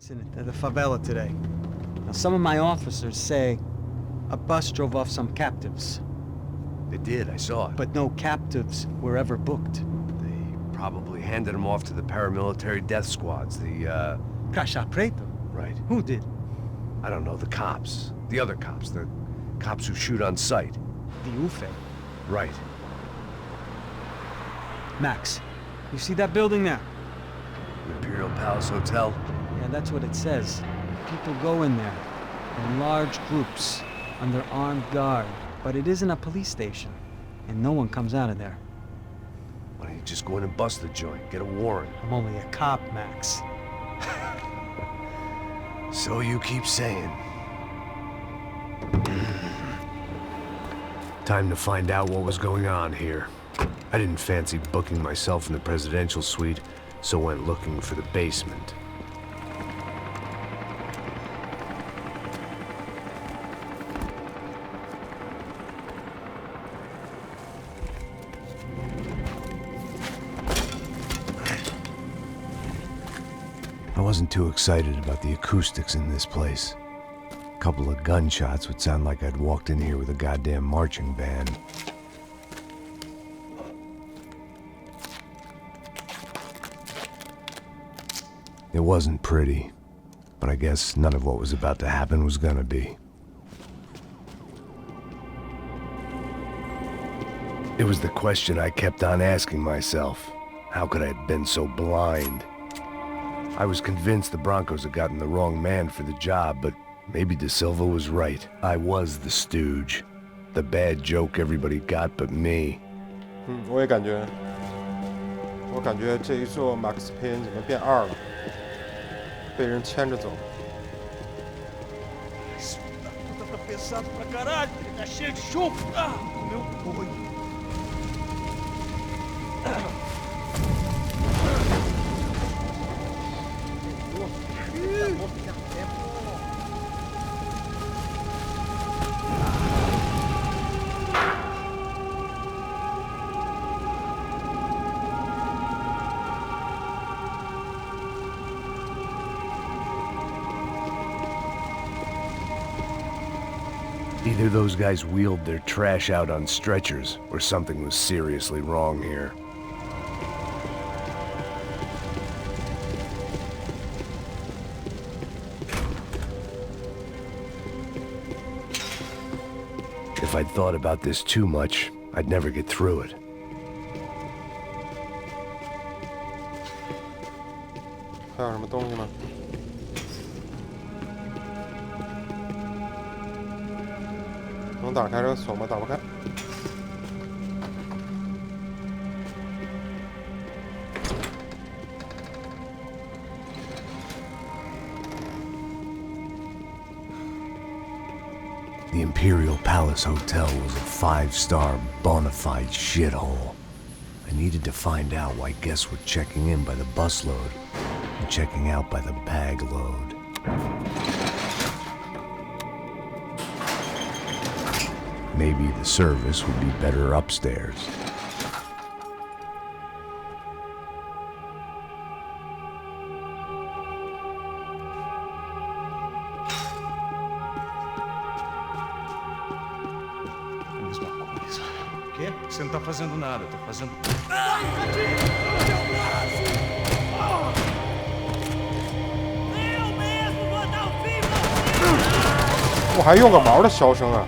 Incident at the favela today. Now, some of my officers say a bus drove off some captives. They did, I saw it. But no captives were ever booked. They probably handed them off to the paramilitary death squads, the, Caixa Preta? Right. Who did? I don't know, the cops. The other cops, the cops who shoot on sight. The UFE. Right. Max, you see that building there? Imperial Palace Hotel? Yeah, that's what it says. People go in there in large groups under armed guard. But it isn't a police station, and no one comes out of there. Why don't you just go in and bust the joint, get a warrant? I'm only a cop, Max. So you keep saying. Time to find out what was going on here. I didn't fancy booking myself in the presidential suite, so went looking for the basement. I wasn't too excited about the acoustics in this place. A couple of gunshots would sound like I'd walked in here with a goddamn marching band. It wasn't pretty, but I guess none of what was about to happen was gonna be. It was the question I kept on asking myself. How could I have been so blind? I was convinced the Broncos had gotten the wrong man for the job, but maybe De Silva was right. I was the stooge. The bad joke everybody got but me. 我也感觉这一座马克思佩恩怎么变二了？被人牵着走。Tá pesado pra caralho, tá cheio de chumbo. Ah, meu boi. Either those guys wheeled their trash out on stretchers, or something was seriously wrong here. If I'd thought about this too much, I'd never get through it. 还有什么东西吗？能打开这个锁吗？打不开。The Imperial Palace Hotel was a 5-star bona fide shithole. I needed to find out why guests were checking in by the busload and checking out by the bag load. Maybe the service would be better upstairs. Mesma coisa. O quê? Você não tá fazendo nada, eu tô fazendo. 我还用个毛的消声啊！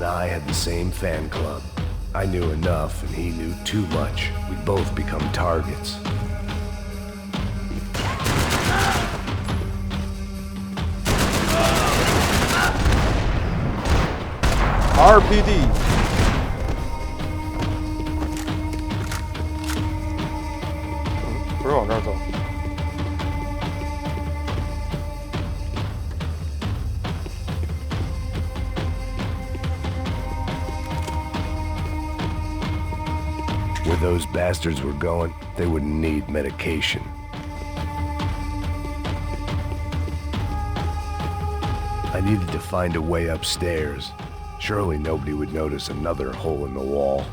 and I had the same fan club. I knew enough, and he knew too much. We'd both become targets. RPD。不是往这儿走。Where those bastards were going, they wouldn't need medication. I needed to find a way upstairs. Surely nobody would notice another hole in the wall.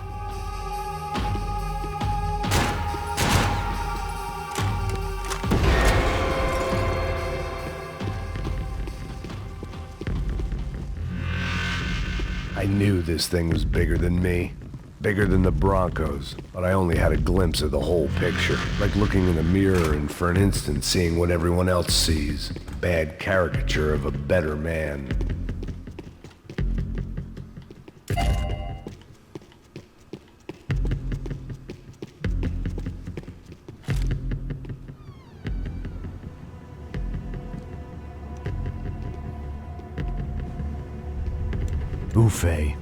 I knew this thing was bigger than me. Bigger than the Broncos, but I only had a glimpse of the whole picture. Like looking in a mirror and for an instant seeing what everyone else sees. Bad caricature of a better man. Buffet.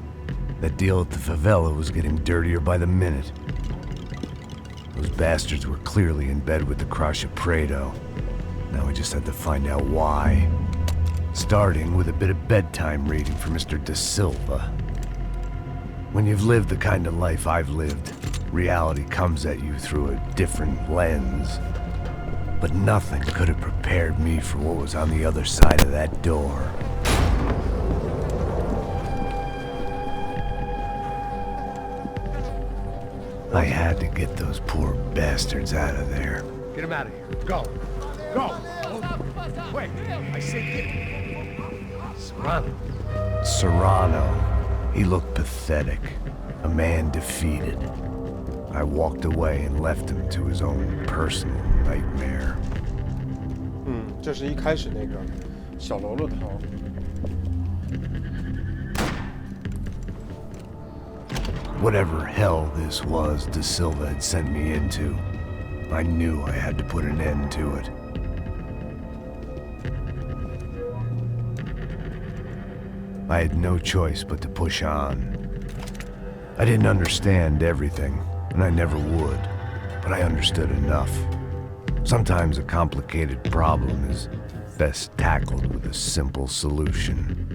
That deal at the favela was getting dirtier by the minute. Those bastards were clearly in bed with the Crusher Prado. Now we just had to find out why. Starting with a bit of bedtime reading for Mr. De Silva. When you've lived the kind of life I've lived, reality comes at you through a different lens. But nothing could have prepared me for what was on the other side of that door. I had to get those poor bastards out of there. Get him out of here. Go. Go. Wait. I say get. Serrano. Serrano. He looked pathetic. A man defeated. I walked away and left him to his own personal nightmare. 这是一开始那个小喽啰头。Whatever hell this was De Silva had sent me into, I knew I had to put an end to it. I had no choice but to push on. I didn't understand everything, and I never would, but I understood enough. Sometimes a complicated problem is best tackled with a simple solution.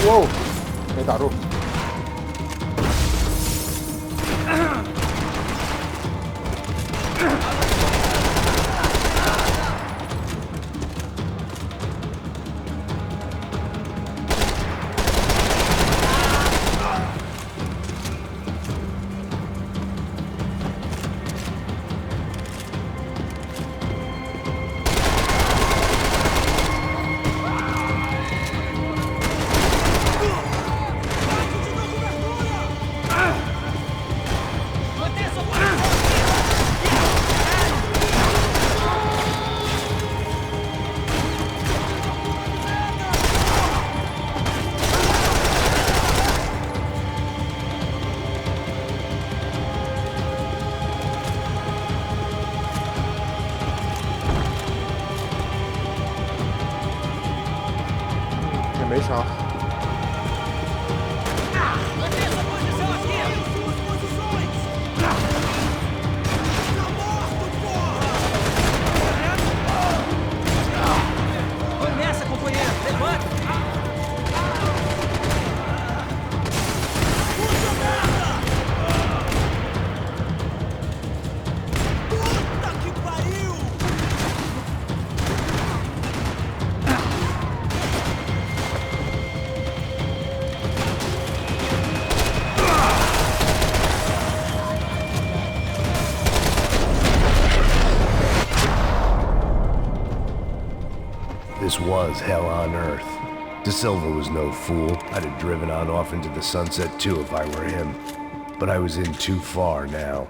Whoa! 没打住。没啥。Começa, companheiro! Levanta! Puta que This was hell on earth. De Silva was no fool. I'd have driven on off into the sunset too if I were him. But I was in too far now.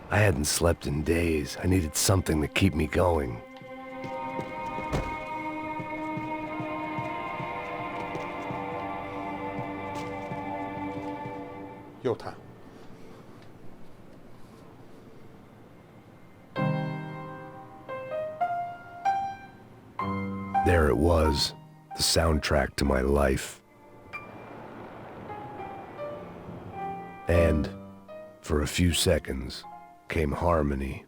I hadn't slept in days. I needed something to keep me going. There it was, the soundtrack to my life. And, for a few seconds, came harmony.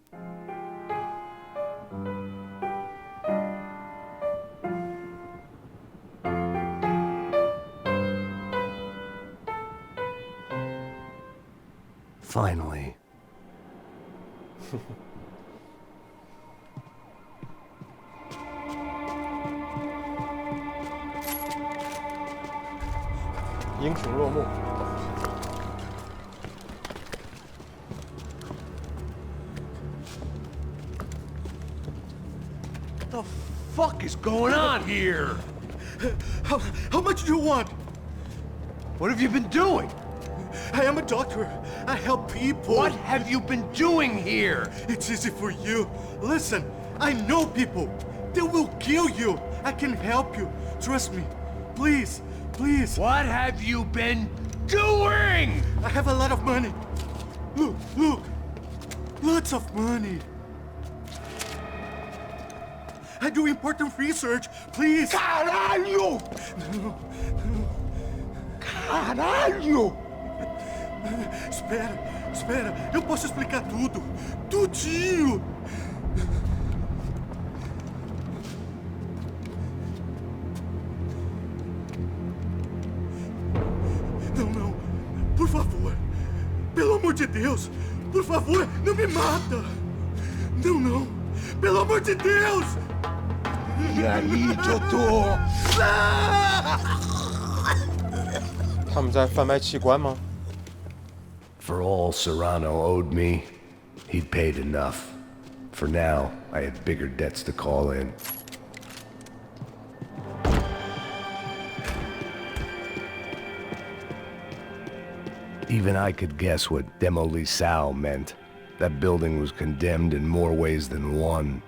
Finally. 英雄落幕。The fuck is going on here? How much do you want? What have you been doing? I am a doctor. I help people. What have you been doing here? It's easy for you. Listen, I know people. They will kill you. I can help you. Trust me. Please, please. What have you been doing? I have a lot of money. Look, look. Lots of money. I do important research. Please. Caralho! No, Caralho! Espera, espera. Eu posso explicar tudo. Tudinho. Não, não. Por favor. Pelo amor de Deus. Por favor, não me mata. Não, não. Pelo amor de Deus. E aí, Totô? 他们在贩卖器官吗？ For all Serrano owed me, he'd paid enough. For now, I had bigger debts to call in. Even I could guess what Demolisal meant. That building was condemned in more ways than one.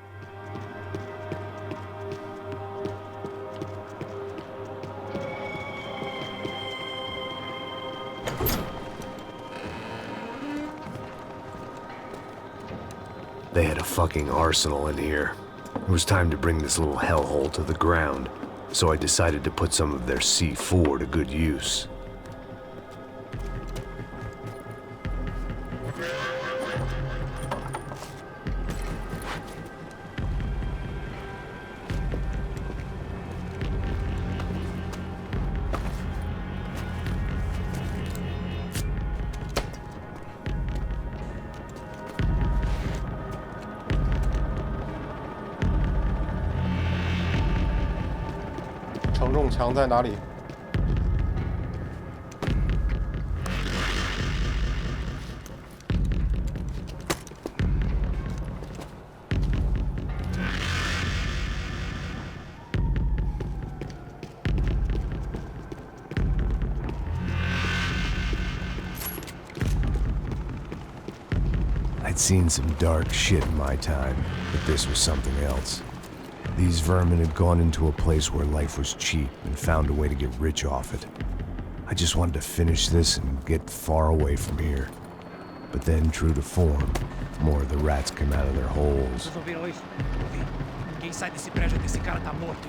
They had a fucking arsenal in here. It was time to bring this little hellhole to the ground, so I decided to put some of their C4 to good use. "承重墙在哪里？" I'd seen some dark shit in my time, but this was something else. These vermin had gone into a place where life was cheap and found a way to get rich off it. I just wanted to finish this and get far away from here. But then, true to form, more of the rats came out of their holes. Vocês ouviram isso? Ouvi. Ninguém sai desse prédio até esse cara tá morto.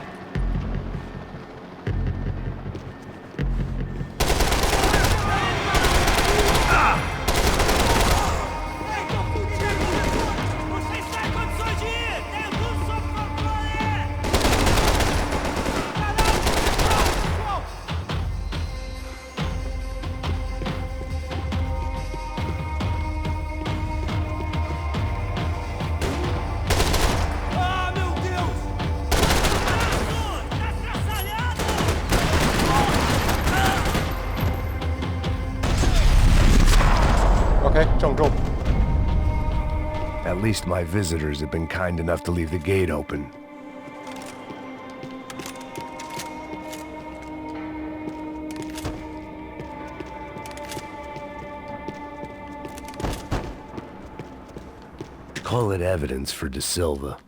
OK， 正中。 At least my visitors had been kind enough to leave the gate open. Call it evidence for De Silva.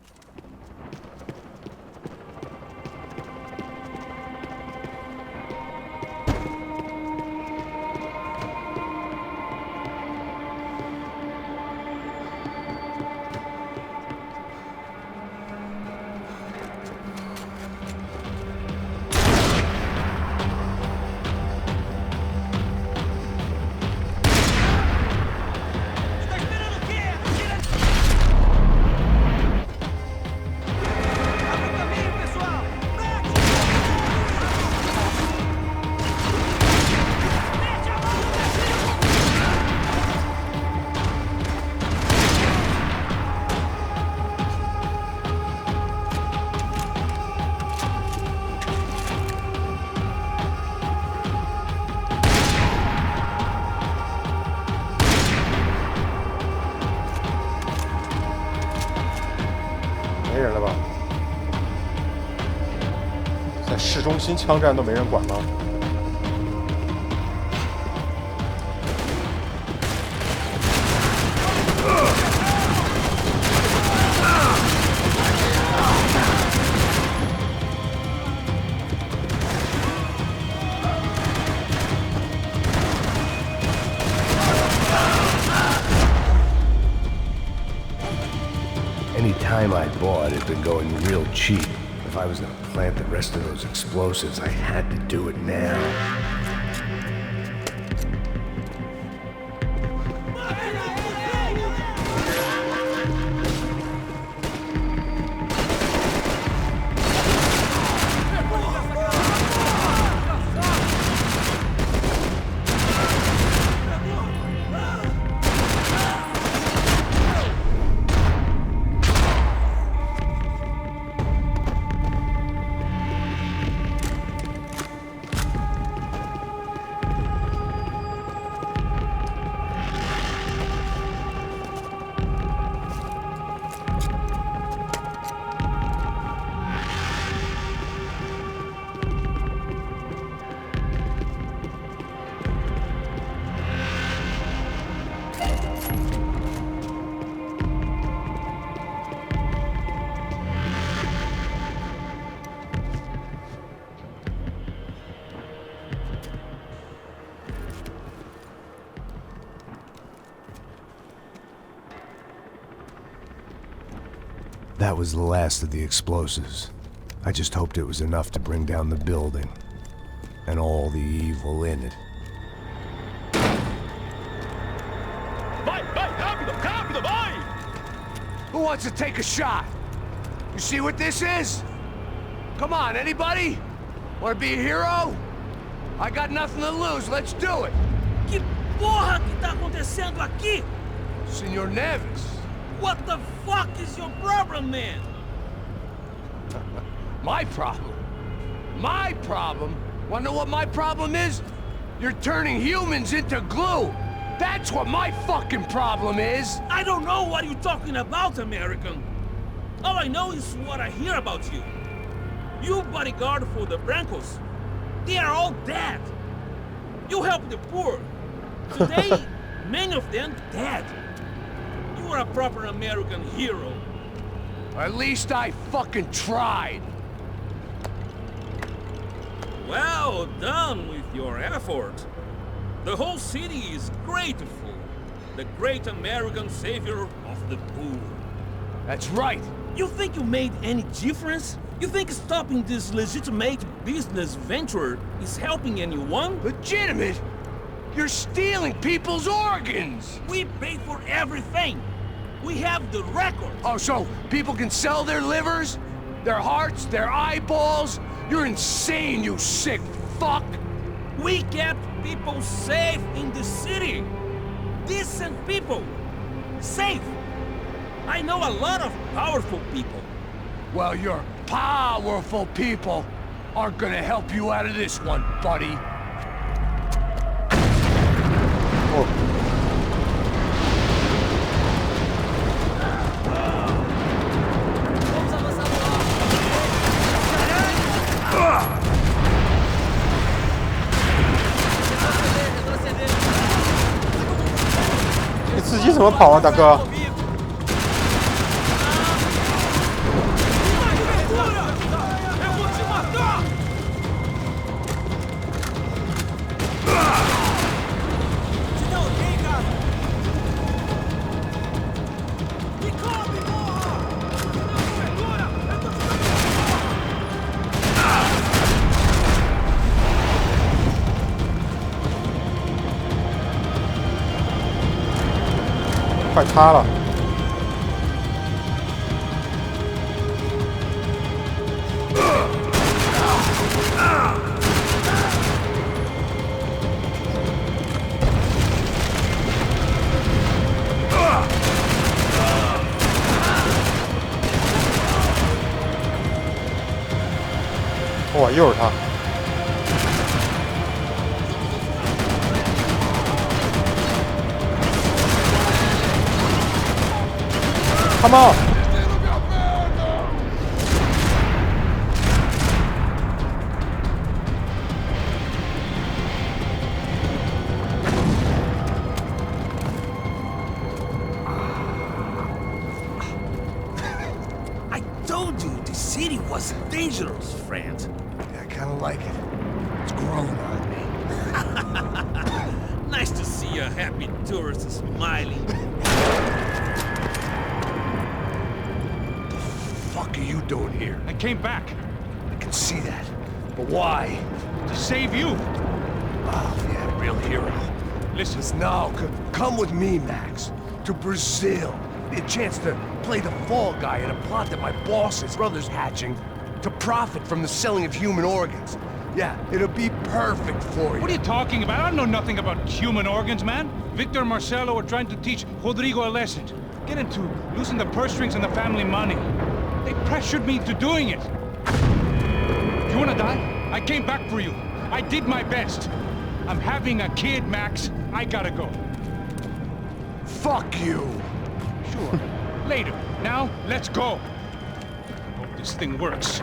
没人了吧？在市中心枪战都没人管吗Any time I bought had been going real cheap. If I was gonna plant the rest of those explosives, I had to do it now. That was the last of the explosives. I just hoped it was enough to bring down the building and all the evil in it. Vai, rápido, rápido, vai! Who wants to take a shot? You see what this is? Come on, anybody? Want to be a hero? I got nothing to lose, let's do it! Que porra que tá acontecendo aqui? Senor Neves. What the fuck is your problem, man? My problem? My problem? Wanna know what my problem is? You're turning humans into glue! That's what my fucking problem is! I don't know what you're talking about, American. All I know is what I hear about you. You bodyguard for the Brancos. They are all dead. You help the poor. Today, many of them dead. You are a proper American hero. At least I fucking tried. Well done with your effort. The whole city is grateful. The great American savior of the poor. That's right. You think you made any difference? You think stopping this legitimate business venture is helping anyone? Legitimate? You're stealing people's organs! We pay for everything. We have the records. Oh, so people can sell their livers? Their hearts? Their eyeballs? You're insane, you sick fuck! We kept people safe in the city. Decent people. Safe. I know a lot of powerful people. Well, your powerful people aren't gonna help you out of this one, buddy. Oh.你自己怎么跑啊，大哥？快塌了。哇，又是他！ Come on! I told you the city was dangerous, friend. Yeah, I kind of like it. It's growing on me. Nice to see a happy tourist smiling. What are you doing here? I came back I can see that. But why? to save you. Oh, yeah, real hero. Listen, No, come with me, Max. To Brazil. A chance to play the fall guy in a plot that my boss's brother's hatching to profit from the selling of human organs. Yeah, it'll be perfect for you. what are you talking about? I know nothing about human organs, man. Victor and Marcelo are trying to teach Rodrigo a lesson. Get into losing the purse strings and the family money. They pressured me into doing it. You wanna die? I came back for you. I did my best. I'm having a kid, Max. I gotta go. Fuck you. Sure. Later. Now, let's go. Hope this thing works.